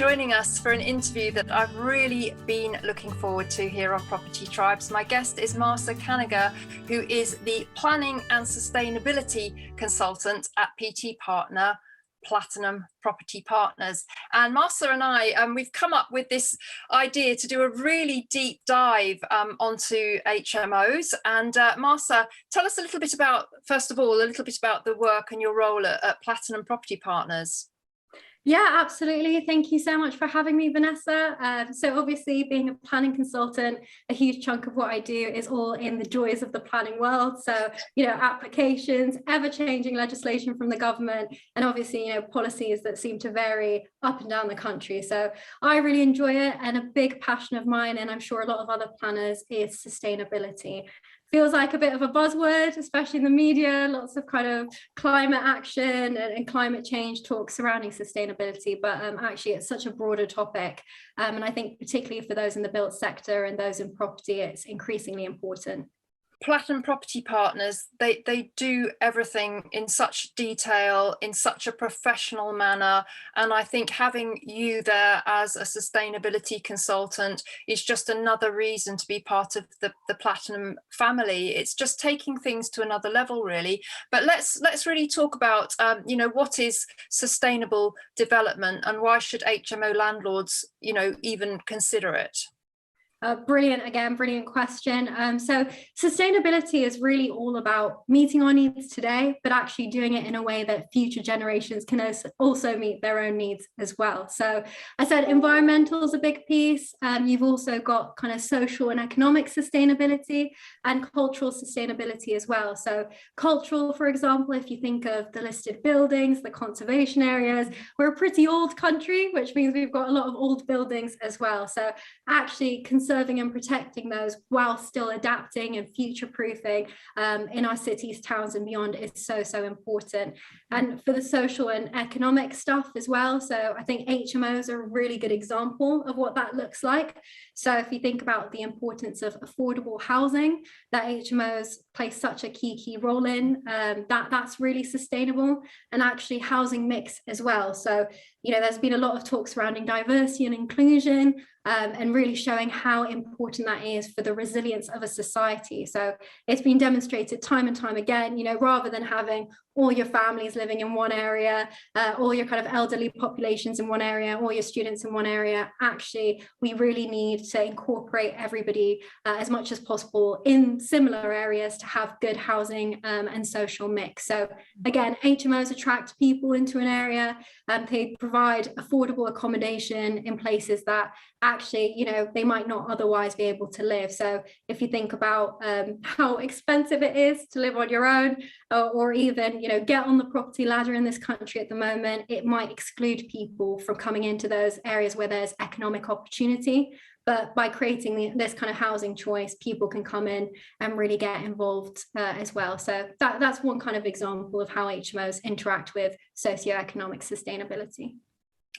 joining us for an interview that I've really been looking forward to here on Property Tribes. My guest is Mahsa, who is the Planning and Sustainability Consultant at PT Partner Platinum Property Partners. And Mahsa and I, we've come up with this idea to do a really deep dive onto HMOs. And Mahsa, tell us a little bit about, first of all, a little bit about the work and your role at Platinum Property Partners. Yeah, absolutely. Thank you so much for having me, Vanessa. So obviously being a planning consultant, a huge chunk of what I do is all in the joys of the planning world. So, applications, ever-changing legislation from the government, and obviously, policies that seem to vary up and down the country. So I really enjoy it, and a big passion of mine, and I'm sure a lot of other planners, is sustainability. Feels like a bit of a buzzword, especially in the media, lots of kind of climate action and climate change talk surrounding sustainability, but actually it's such a broader topic. And I think particularly for those in the built sector and those in property, it's increasingly important. Platinum Property Partners, they do everything in such detail, in such a professional manner. And I think having you there as a sustainability consultant is just another reason to be part of the Platinum family. It's just taking things to another level, really. But let's really talk about, what is sustainable development and why should HMO landlords, even consider it? Brilliant question. So sustainability is really all about meeting our needs today, but actually doing it in a way that future generations can also meet their own needs as well. So I said environmental is a big piece. You've also got kind of social and economic sustainability and cultural sustainability as well. So cultural, for example, if you think of the listed buildings, the conservation areas, we're a pretty old country, which means we've got a lot of old buildings as well. So actually conserving and protecting those while still adapting and future-proofing in our cities, towns and beyond is so important. And for the social and economic stuff as well, so I think HMOs are a really good example of what that looks like. So if you think about the importance of affordable housing that HMOs play such a key role in, that's really sustainable, and actually housing mix as well. So there's been a lot of talk surrounding diversity and inclusion, and really showing how important that is for the resilience of a society. So it's been demonstrated time and time again, rather than having all your families living in one area, all your kind of elderly populations in one area, all your students in one area, actually, we really need to incorporate everybody as much as possible in similar areas to have good housing and social mix. So again, HMOs attract people into an area, and they provide affordable accommodation in places that actually, they might not otherwise be able to live. So if you think about how expensive it is to live on your own, or even, get on the property ladder in this country at the moment, it might exclude people from coming into those areas where there's economic opportunity. But by creating this kind of housing choice, people can come in and really get involved as well. So that's one kind of example of how HMOs interact with socioeconomic sustainability.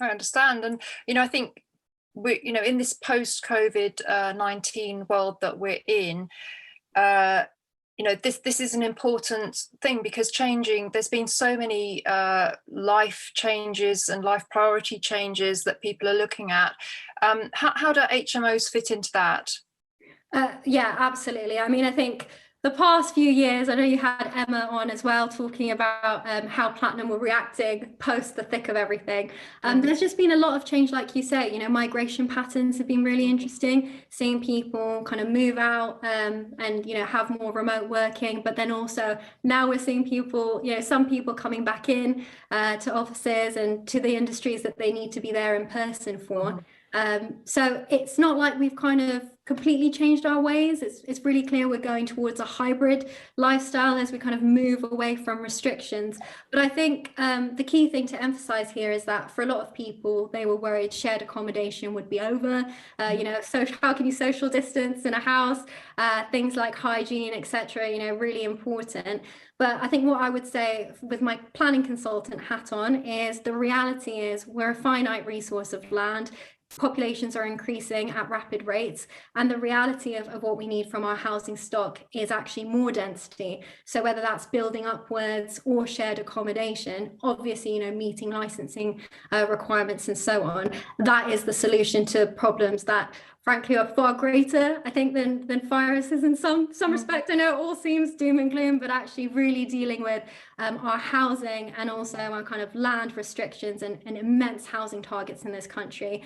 I understand. And, I think we, in this post-COVID-19 world that we're in, this is an important thing, because there's been so many life changes and life priority changes that people are looking at. How do HMOs fit into that? Yeah, absolutely. I mean, I think the past few years, I know you had Emma on as well, talking about how Platinum were reacting post the thick of everything. There's just been a lot of change, like you say, migration patterns have been really interesting, seeing people kind of move out and, have more remote working. But then also now we're seeing people, some people coming back in to offices and to the industries that they need to be there in person for. So it's not like we've kind of completely changed our ways. It's really clear we're going towards a hybrid lifestyle as we kind of move away from restrictions. But I think the key thing to emphasize here is that for a lot of people, they were worried shared accommodation would be over. How can you social distance in a house? Things like hygiene, etc. Really important. But I think what I would say with my planning consultant hat on is the reality is we're a finite resource of land. populations are increasing at rapid rates, and the reality of what we need from our housing stock is actually more density. So whether that's building upwards or shared accommodation, obviously, meeting licensing requirements and so on, that is the solution to problems that frankly are far greater, I think, than viruses in some respect. I know it all seems doom and gloom, but actually really dealing with our housing and also our kind of land restrictions and immense housing targets in this country.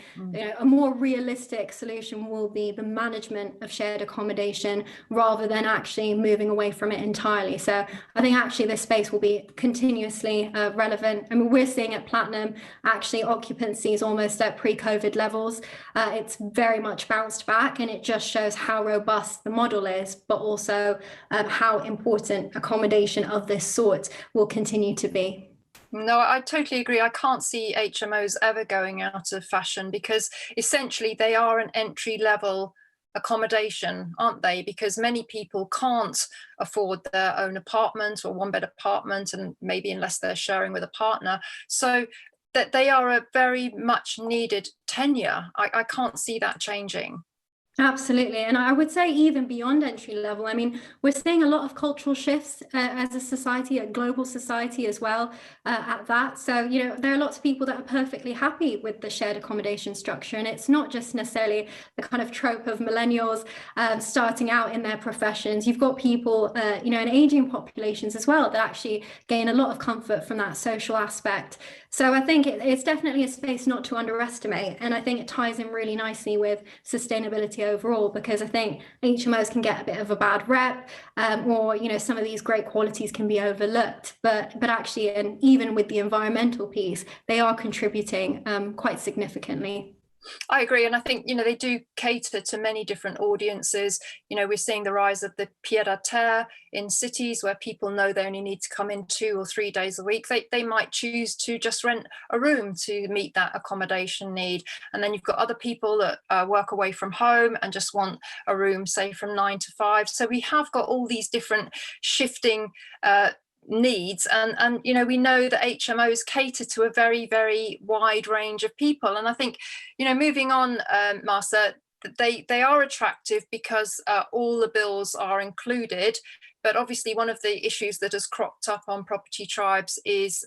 A more realistic solution will be the management of shared accommodation rather than actually moving away from it entirely. So I think actually this space will be continuously relevant. I mean, we're seeing at Platinum actually occupancy is almost at pre-COVID levels. It's very much bounced back, and it just shows how robust the model is, but also how important accommodation of this sort will continue to be. No, I totally agree. I can't see HMOs ever going out of fashion, because essentially they are an entry level accommodation, aren't they? Because many people can't afford their own apartment or one bed apartment, and maybe unless they're sharing with a partner. So that they are a very much needed tenure. I can't see that changing. Absolutely. And I would say even beyond entry level, I mean, we're seeing a lot of cultural shifts as a society, a global society as well at that. So, there are lots of people that are perfectly happy with the shared accommodation structure. And it's not just necessarily the kind of trope of millennials starting out in their professions. You've got people, in aging populations as well that actually gain a lot of comfort from that social aspect. So I think it's definitely a space not to underestimate. And I think it ties in really nicely with sustainability overall, because I think HMOs can get a bit of a bad rep, or some of these great qualities can be overlooked, but actually, and even with the environmental piece, they are contributing quite significantly. I agree. And I think, they do cater to many different audiences. We're seeing the rise of the pied-à-terre in cities where people know they only need to come in 2 or 3 days a week. They might choose to just rent a room to meet that accommodation need. And then you've got other people that work away from home and just want a room, say, from 9 to 5. So we have got all these different shifting needs, and we know that HMOs cater to a very, very wide range of people. And I think, moving on, Mahsa, they are attractive because all the bills are included. But obviously, one of the issues that has cropped up on property tribes is,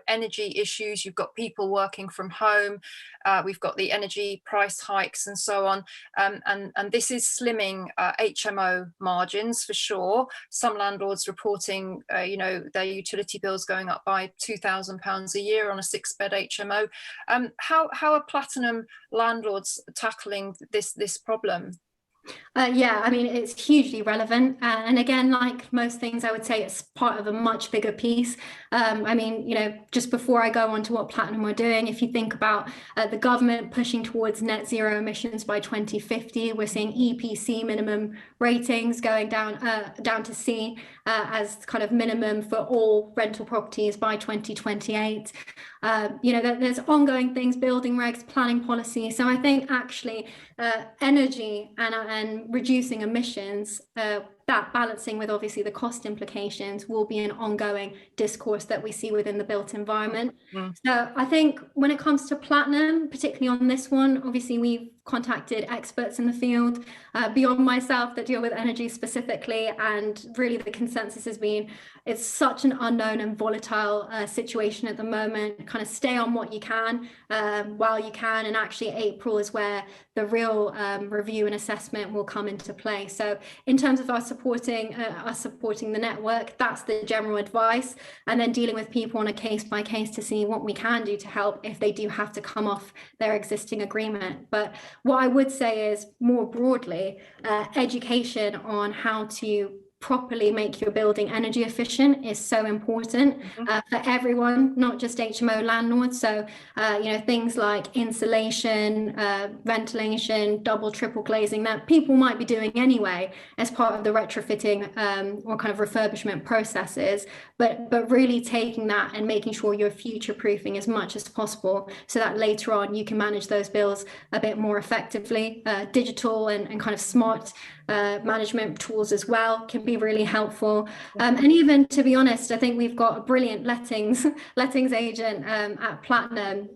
energy issues. You've got people working from home. We've got the energy price hikes and so on. And this is slimming HMO margins for sure. Some landlords reporting, their utility bills going up by £2,000 a year on a 6-bed HMO. How are Platinum landlords tackling this problem? Yeah, I mean, it's hugely relevant. And again, like most things, I would say it's part of a much bigger piece. I mean, just before I go on to what Platinum are doing, if you think about the government pushing towards net zero emissions by 2050, we're seeing EPC minimum ratings going down to C as kind of minimum for all rental properties by 2028. There's ongoing things, building regs, planning policy. So I think actually energy and reducing emissions, that balancing with obviously the cost implications, will be an ongoing discourse that we see within the built environment. So I think when it comes to Platinum, particularly on this one, obviously we've contacted experts in the field beyond myself that deal with energy specifically, and really the consensus has been it's such an unknown and volatile situation at the moment. Kind of stay on what you can while you can, and actually April is where the real review and assessment will come into play. So in terms of us supporting the network, that's the general advice, and then dealing with people on a case by case to see what we can do to help if they do have to come off their existing agreement. But what I would say is more broadly, education on how to properly make your building energy efficient is so important for everyone, not just HMO landlords. So, things like insulation, ventilation, double, triple glazing that people might be doing anyway as part of the retrofitting or kind of refurbishment processes, but really taking that and making sure you're future proofing as much as possible so that later on you can manage those bills a bit more effectively. Digital and kind of smart management tools as well can be really helpful. And even, to be honest, I think we've got a brilliant lettings agent at Platinum,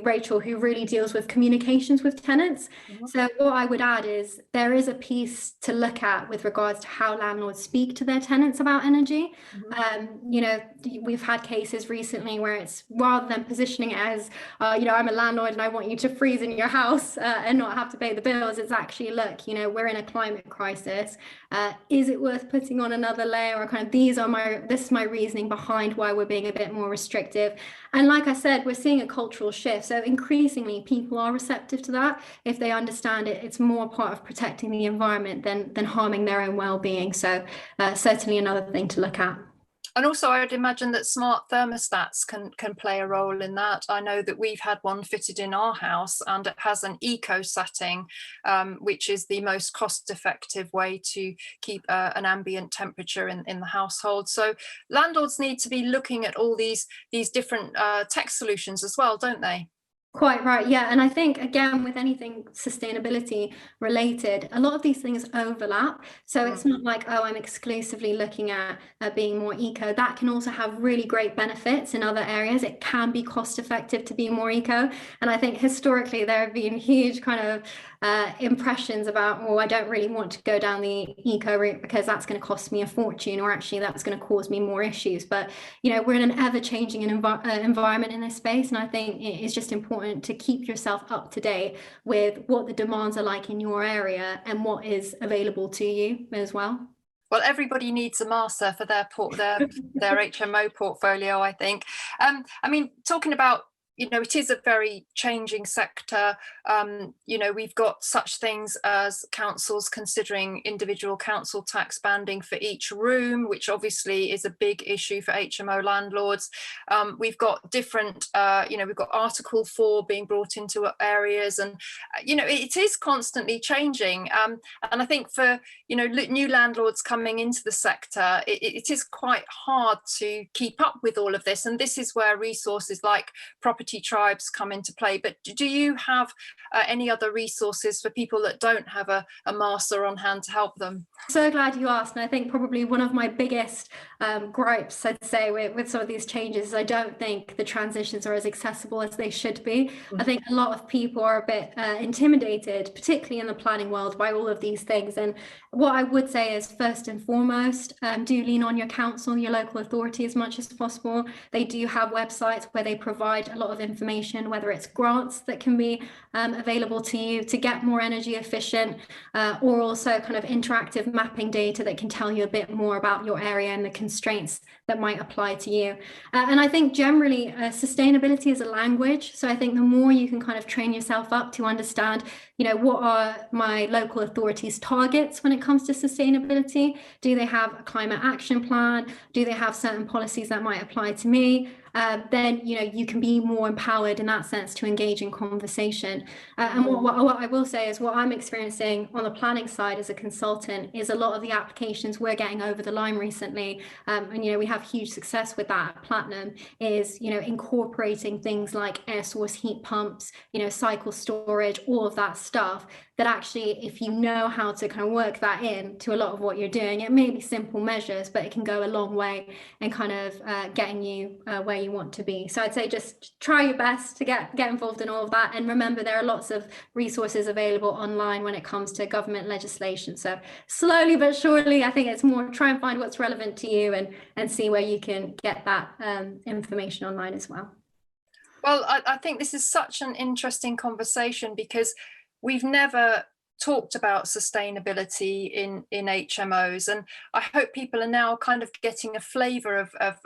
Rachel, who really deals with communications with tenants. So what I would add is there is a piece to look at with regards to how landlords speak to their tenants about energy. You know, we've had cases recently where it's, rather than positioning it as, you know, I'm a landlord and I want you to freeze in your house and not have to pay the bills, it's actually, look, you know, we're in a climate crisis. Is it worth putting on another layer? Or kind of, this is my reasoning behind why we're being a bit more restrictive. And like I said, we're seeing a cultural shift. So increasingly people are receptive to that. If they understand it, it's more part of protecting the environment than harming their own well-being. So certainly another thing to look at. And also, I would imagine that smart thermostats can play a role in that. I know that we've had one fitted in our house, and it has an eco setting, which is the most cost-effective way to keep an ambient temperature in the household. So landlords need to be looking at all these different tech solutions as well, don't they? Quite right, yeah. And I think, again, with anything sustainability related, a lot of these things overlap. So it's not like, oh, I'm exclusively looking at being more eco. That can also have really great benefits in other areas. It can be cost effective to be more eco. And I think historically there have been huge kind of impressions about, oh, I don't really want to go down the eco route because that's going to cost me a fortune, or actually that's going to cause me more issues. But, you know, we're in an ever-changing environment in this space, and I think it is just important to keep yourself up to date with what the demands are like in your area and what is available to you as well. Well, everybody needs a Mahsa for their HMO portfolio, I think. I mean, talking about, you know, it is a very changing sector. You know, we've got such things as councils considering individual council tax banding for each room, which obviously is a big issue for HMO landlords. We've got different, you know, we've got Article 4 being brought into areas, and, you know, it is constantly changing. And I think for, you know, new landlords coming into the sector, it is quite hard to keep up with all of this. And this is where resources like property tribes come into play. But do you have any other resources for people that don't have a Mahsa on hand to help them? So glad you asked. And I think probably one of my biggest gripes, I'd say, with some of these changes is I don't think the transitions are as accessible as they should be. I think a lot of people are a bit intimidated, particularly in the planning world, by all of these things. And what I would say is, first and foremost, do lean on your council, your local authority, as much as possible. They do have websites where they provide a lot of information, whether it's grants that can be available to you to get more energy efficient, or also kind of interactive mapping data that can tell you a bit more about your area and the constraints that might apply to you. And I think generally sustainability is a language. So I think the more you can kind of train yourself up to understand, you know, what are my local authorities' targets when it comes to sustainability? Do they have a climate action plan? Do they have certain policies that might apply to me? Then, you know, you can be more empowered in that sense to engage in conversation. And what I will say is, what I'm experiencing on the planning side as a consultant is a lot of the applications we're getting over the line recently, and, you know, we have huge success with that at Platinum, is, you know, incorporating things like air source heat pumps, you know, cycle storage, all of that stuff, that actually, if you know how to kind of work that in to a lot of what you're doing, it may be simple measures, but it can go a long way in kind of getting you where you want to be. So I'd say just try your best to get involved in all of that. And remember, there are lots of resources available online when it comes to government legislation. So slowly but surely, I think it's more try and find what's relevant to you and see where you can get that information online as well. Well, I think this is such an interesting conversation, because we've never talked about sustainability in HMOs, and I hope people are now kind of getting a flavour of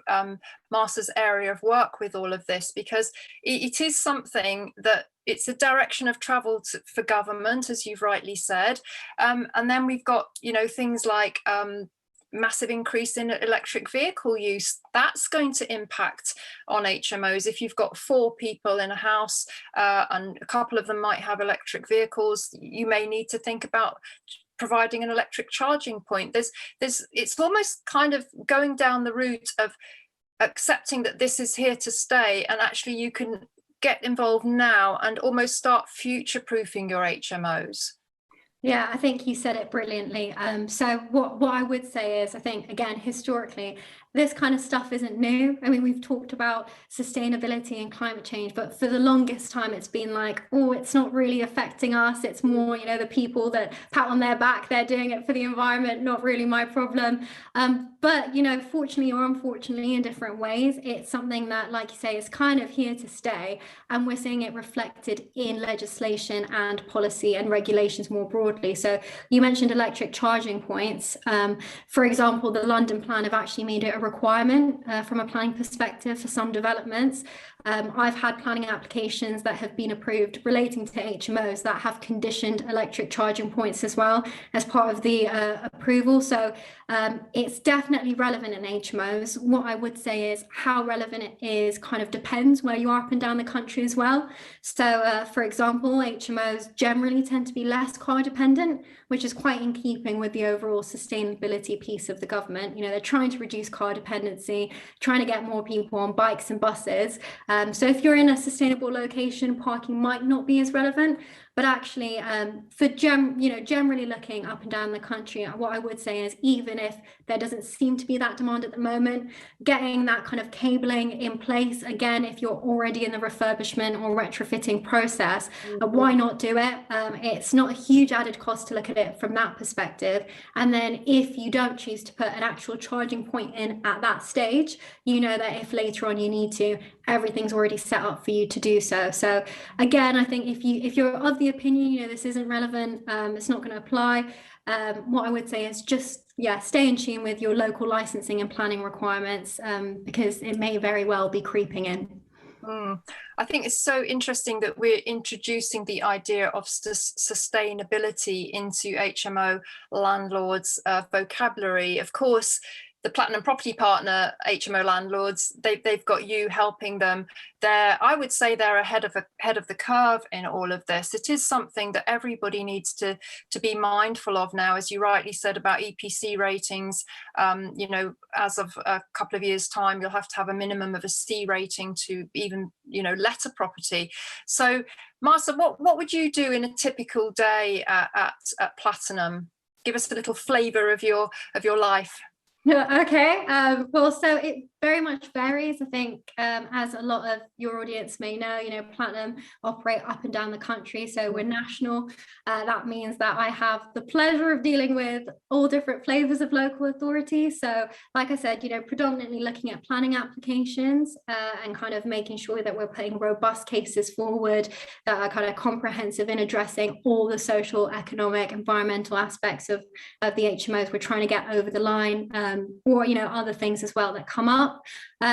Mahsa's area of work with all of this, because it is something that it's a direction of travel for government, as you've rightly said, and then we've got, you know, things like massive increase in electric vehicle use. That's going to impact on HMOs. If you've got 4 people in a house and a couple of them might have electric vehicles, you may need to think about providing an electric charging point. It's almost kind of going down the route of accepting that this is here to stay, and actually you can get involved now and almost start future-proofing your HMOs. Yeah, I think you said it brilliantly. So what I would say is, I think, again, historically, this kind of stuff isn't new. I mean, we've talked about sustainability and climate change, but for the longest time, it's been like, oh, it's not really affecting us. It's more, the people that pat on their back, they're doing it for the environment, not really my problem. But, fortunately or unfortunately, in different ways, it's something that, like you say, is kind of here to stay. And we're seeing it reflected in legislation and policy and regulations more broadly. So you mentioned electric charging points. For example, the London plan have actually made it a requirement from a planning perspective for some developments. I've had planning applications that have been approved relating to HMOs that have conditioned electric charging points as well as part of the approval. So it's definitely relevant in HMOs. What I would say is how relevant it is kind of depends where you are up and down the country as well. So for example, HMOs generally tend to be less car dependent, which is quite in keeping with the overall sustainability piece of the government. They're trying to reduce car dependency, trying to get more people on bikes and buses. So if you're in a sustainable location, parking might not be as relevant. But actually, for generally looking up and down the country, what I would say is, even if there doesn't seem to be that demand at the moment, getting that kind of cabling in place, again, if you're already in the refurbishment or retrofitting process, why not do it? It's not a huge added cost to look at it from that perspective. And then if you don't choose to put an actual charging point in at that stage, that if later on you need to, everything's already set up for you to do so. So again, I think if you're of the opinion, this isn't relevant, it's not going to apply, what I would say is just, stay in tune with your local licensing and planning requirements, because it may very well be creeping in. I think it's so interesting that we're introducing the idea of sustainability into HMO landlords' vocabulary. Of course, the Platinum Property Partner HMO landlords, they've got you helping them. I would say they're ahead of the curve in all of this. It is something that everybody needs to be mindful of now, as you rightly said about EPC ratings. As of a couple of years' time, you'll have to have a minimum of a C rating to even let a property. So, Mahsa, what would you do in a typical day at Platinum? Give us a little flavour of your life. Okay. Well, so it very much varies. I think, as a lot of your audience may know, Platinum operate up and down the country. So we're national. That means that I have the pleasure of dealing with all different flavors of local authority. So like I said, predominantly looking at planning applications and kind of making sure that we're putting robust cases forward that are kind of comprehensive in addressing all the social, economic, environmental aspects of the HMOs we're trying to get over the line. Or other things as well that come up.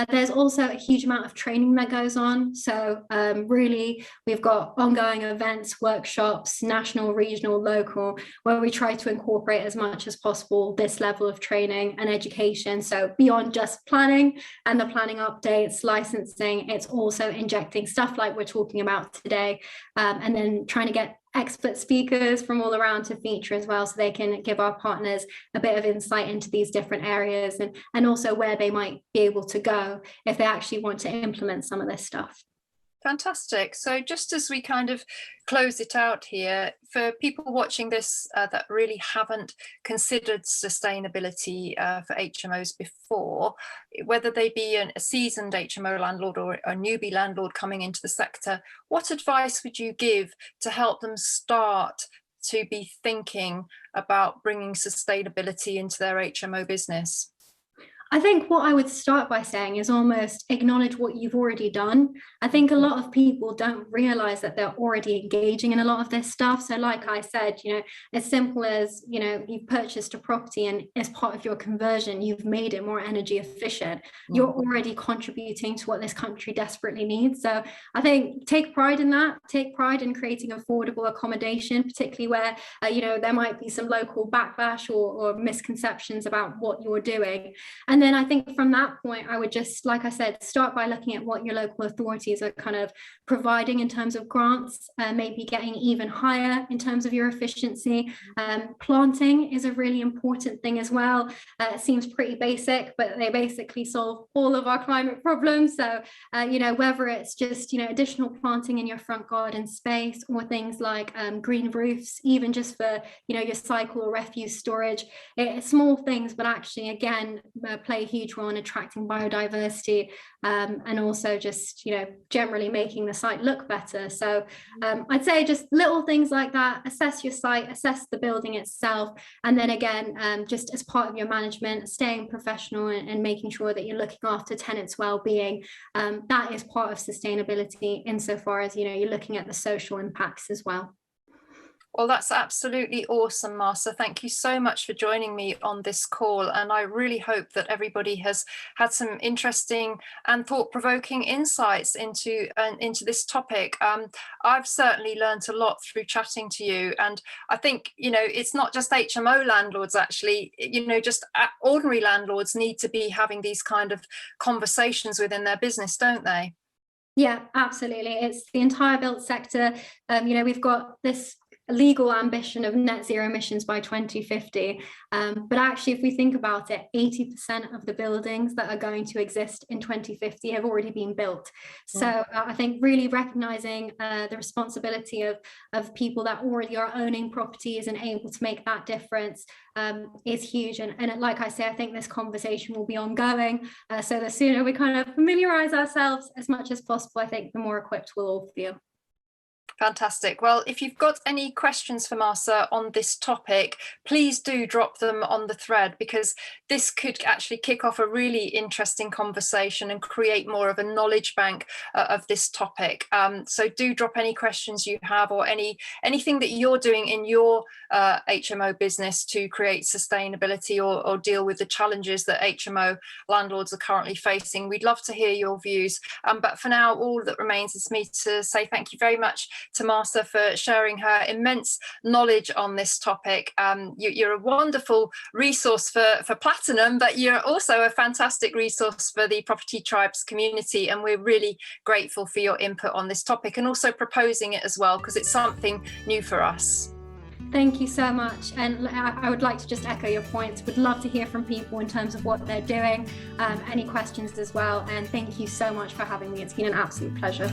There's also a huge amount of training that goes on. So really, we've got ongoing events, workshops, national, regional, local, where we try to incorporate as much as possible this level of training and education. So beyond just planning and the planning updates, licensing, it's also injecting stuff like we're talking about today, and then trying to get expert speakers from all around to feature as well, so they can give our partners a bit of insight into these different areas and also where they might be able to go if they actually want to implement some of this stuff. Fantastic. So just as we kind of close it out here, for people watching this that really haven't considered sustainability for HMOs before, whether they be a seasoned HMO landlord or a newbie landlord coming into the sector, what advice would you give to help them start to be thinking about bringing sustainability into their HMO business? I think what I would start by saying is almost acknowledge what you've already done. I think a lot of people don't realize that they're already engaging in a lot of this stuff. So like I said, as simple as, you've purchased a property and as part of your conversion, you've made it more energy efficient. You're already contributing to what this country desperately needs. So I think take pride in that, take pride in creating affordable accommodation, particularly where, there might be some local backlash or misconceptions about what you're doing. And And then I think from that point, I would just, like I said, start by looking at what your local authorities are kind of providing in terms of grants, maybe getting even higher in terms of your efficiency. Planting is a really important thing as well. It seems pretty basic, but they basically solve all of our climate problems. So, whether it's just, additional planting in your front garden space, or things like green roofs, even just for, your cycle or refuse storage. It's small things, but actually, again, play a huge role in attracting biodiversity, and also just, generally making the site look better. So I'd say just little things like that: assess your site, assess the building itself, and then again, just as part of your management, staying professional and making sure that you're looking after tenants' well-being. That is part of sustainability, insofar as, you're looking at the social impacts as well. Well, that's absolutely awesome, Mahsa. Thank you so much for joining me on this call. And I really hope that everybody has had some interesting and thought-provoking insights into this topic. I've certainly learned a lot through chatting to you. And I think, it's not just HMO landlords, actually, just ordinary landlords need to be having these kind of conversations within their business, don't they? Yeah, absolutely. It's the entire built sector. We've got this legal ambition of net zero emissions by 2050. But actually, if we think about it, 80% of the buildings that are going to exist in 2050 have already been built. So I think really recognizing the responsibility of people that already are owning properties and able to make that difference is huge. And like I say, I think this conversation will be ongoing. So the sooner we kind of familiarize ourselves as much as possible, I think the more equipped we'll all feel. Fantastic. Well, if you've got any questions for Mahsa on this topic, please do drop them on the thread, because this could actually kick off a really interesting conversation and create more of a knowledge bank of this topic. So do drop any questions you have, or anything that you're doing in your HMO business to create sustainability or deal with the challenges that HMO landlords are currently facing. We'd love to hear your views. But for now, all that remains is me to say thank you very much to Mahsa for sharing her immense knowledge on this topic. You're a wonderful resource for Platinum, but you're also a fantastic resource for the Property Tribes community, and we're really grateful for your input on this topic, and also proposing it as well, because it's something new for us. Thank you so much. And I would like to just echo your points. Would love to hear from people in terms of what they're doing, any questions as well. And thank you so much for having me. It's been an absolute pleasure.